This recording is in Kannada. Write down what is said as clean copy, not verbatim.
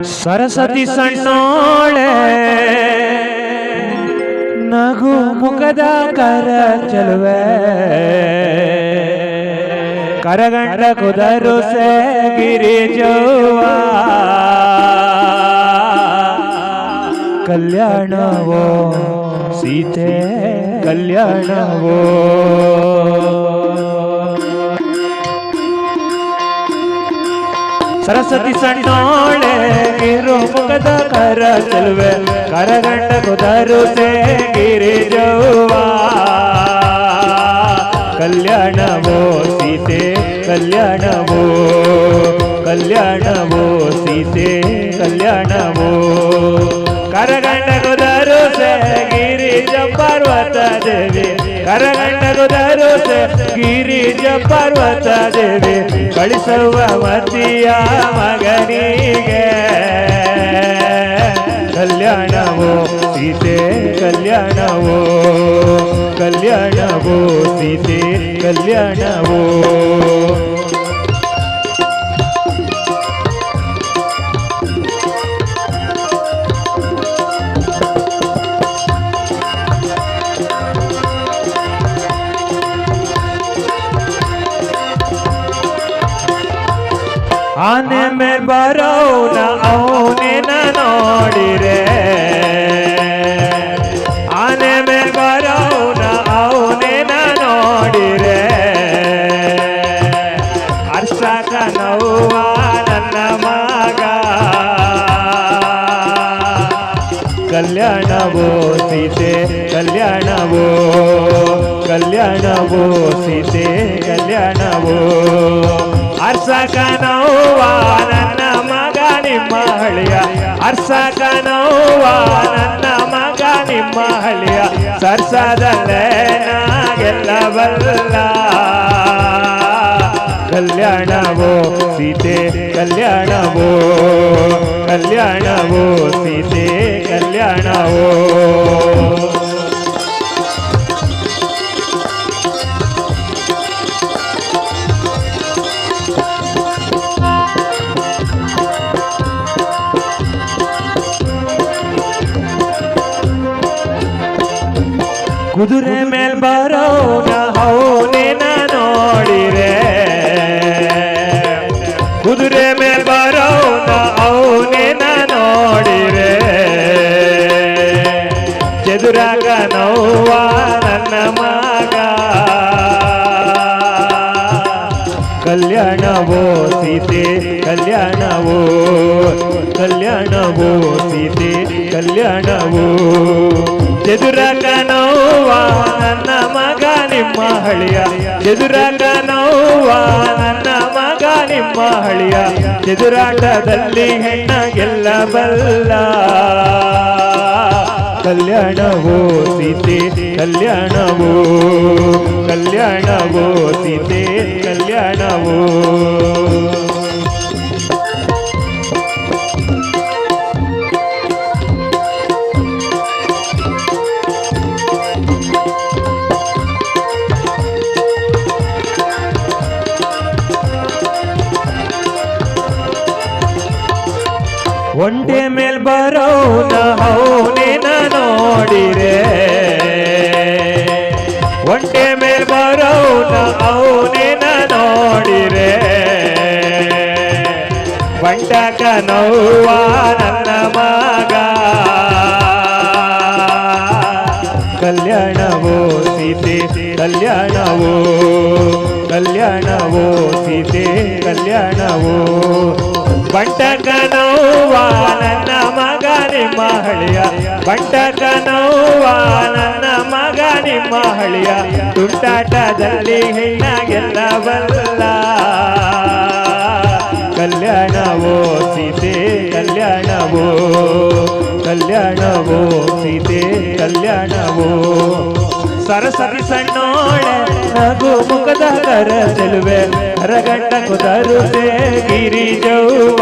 ಸರಸ್ವತಿ ಸಣ್ಣೋಳೆ ನಗು ಮುಖದ ಕರ ಚಲುವೆ ಕರಗಂಡ ಕುದರು ಸೆ ಗಿರಿಜವ್ವ ಕಲ್ಯಾಣವೋ ಸೀತೆ ಕಲ್ಯಾಣವೋ ಸರಸ್ವತಿ ಸಣ್ಣೋಳೆ ಗಿರು ಮುಖದ ಕರ ಚಲುವೆ ಕರಗಂಡ ಕುದರು ಸೆ ಗಿರಿಜವ್ವ ಕಲ್ಯಾಣವೋ ಸೀತೆ ಕಲ್ಯಾಣವೋ ಕಲ್ಯಾಣವೋ ಸೀತೆ ಕಲ್ಯಾಣವೋ ಕರಗಂಡ ಕುದರು ಸೆ ಗಿರಿಜ ಪಾರ್ವತ ದೇವಿ ಕರಗಂಡ ಕುದರು ಸೆ ಗಿರಿಜ ಪಾರ್ವತ ದೇವಿ ಕಳಿಸುವ ಮತಿಯ ಮಗನಿಗೆ ಕಲ್ಯಾಣವೋ ಸೀತೆ ಕಲ್ಯಾಣವೋ ಕಲ್ಯಾಣವೋ ಸೀತೆ ಕಲ್ಯಾಣವೋ ಆನೆ ಮೇಲೆ ಬರೋನ ಅವನೇ ನೋಡಿರೆ ಆನೆ ಮೇಲೆ ಬರೋನ ಅವನೇ ನೋಡಿರೆ ಅರ್ಸಕ ನೋವ ನನ್ನ ಮಗ ಕಲ್ಯಾಣವೋ ಸೀತೆ ಕಲ್ಯಾಣವೋ ಕಲ್ಯಾಣವೋ ಸೀತೆ ಕಲ್ಯಾಣವೋ ಅರ್ಸಕ ನೋವ ನನ್ನ ಮಗ ನಿಮ್ಮ ಹಳಿಯ ಅರ್ಸಕ ನೋವ ನನ್ನ ಮಗ ನಿಮ್ಮ ಹಳಿಯ ಸರ್ಸದಲ್ಲೇ ನಾಗೆಲ್ಲವಲ್ಲ ಕಲ್ಯಾಣವೋ ಸೀತೆ ಕಲ್ಯಾಣವೋ ಕಲ್ಯಾಣವೋ ಸೀತೆ ಕಲ್ಯಾಣವೋ ಕುದುರೆ ಮೇಲ್ ಬರೋನ ಅವನೇ ನೋಡಿರೆ ಕುದುರೆ ಮೇಲ್ ಬರೋನ ಅವನೇ ನೋಡಿರೆ ಚದುರಾಗ ನೋವ ನನ್ನ ಮಗ ಕಲ್ಯಾಣವೋ ಸೀತೆ ಕಲ್ಯಾಣವೋ ಕಲ್ಯಾಣವೋ ಸೀತೆ ಕಲ್ಯಾಣವೋ ಚದುರಾಗ ನೋವ ನನ್ನ ಮಗ ನಿಮ್ಮ ಹಳಿಯ ಚದುರಾಗ ನೋವ ನನ್ನ ಮಗ ನಿಮ್ಮ ಹಳಿಯ ಚದುರಾಟದಲ್ಲಿ ಹೆಣ್ಣ ಗೆಲ್ಲಬಲ್ಲ ಕಲ್ಯಾಣವೋ ಸೀತೆ ಕಲ್ಯಾಣವೋ ಕಲ್ಯಾಣವೋ ಸೀತೆ ಕಲ್ಯಾಣವೋ ಒಂಟೆ ಮೇಲ್ ಬರೋನ ಅವನೇ ನೋಡಿರೆ ಒಂಟೆ ಮೇಲ್ ಬರೋನ ಅವನೇ ನೋಡಿರೆ ಬಂಟಕ ನೋವ ನನ್ನ ಮಗ ಕಲ್ಯಾಣವೋ ಸೀತೆ ಕಲ್ಯಾಣವೋ ಕಲ್ಯಾಣವೋ ಸೀತೆ ಕಲ್ಯಾಣವೋ ಬಂಟಕ ನೋವ ನನ್ನ ಮಗ ನಿಮ್ಮ ಹಳಿಯ ಬಂಟಕ ನೋವ ನನ್ನ ಮಗ ನಿಮ್ಮ ಹಳಿಯ ತುಂಟಾಟದಲ್ಲಿ ಹೆಣ್ಣ ಗೆಲ್ಲಬಲ್ಲ ಕಲ್ಯಾಣವೋ ಸೀತೆ ಕಲ್ಯಾಣವೋ ಕಲ್ಯಾಣವೋ ಸೀತೆ ಕಲ್ಯಾಣವೋ ಸರಸ್ವತಿ ಸಣ್ಣೋಳೆ ನಗು ಮುಖದ ಕರ ಚೆಲುವೆ ಕರಗಂಡ ಕುದರು ಸೆ ಗಿರಿಜವ್ವ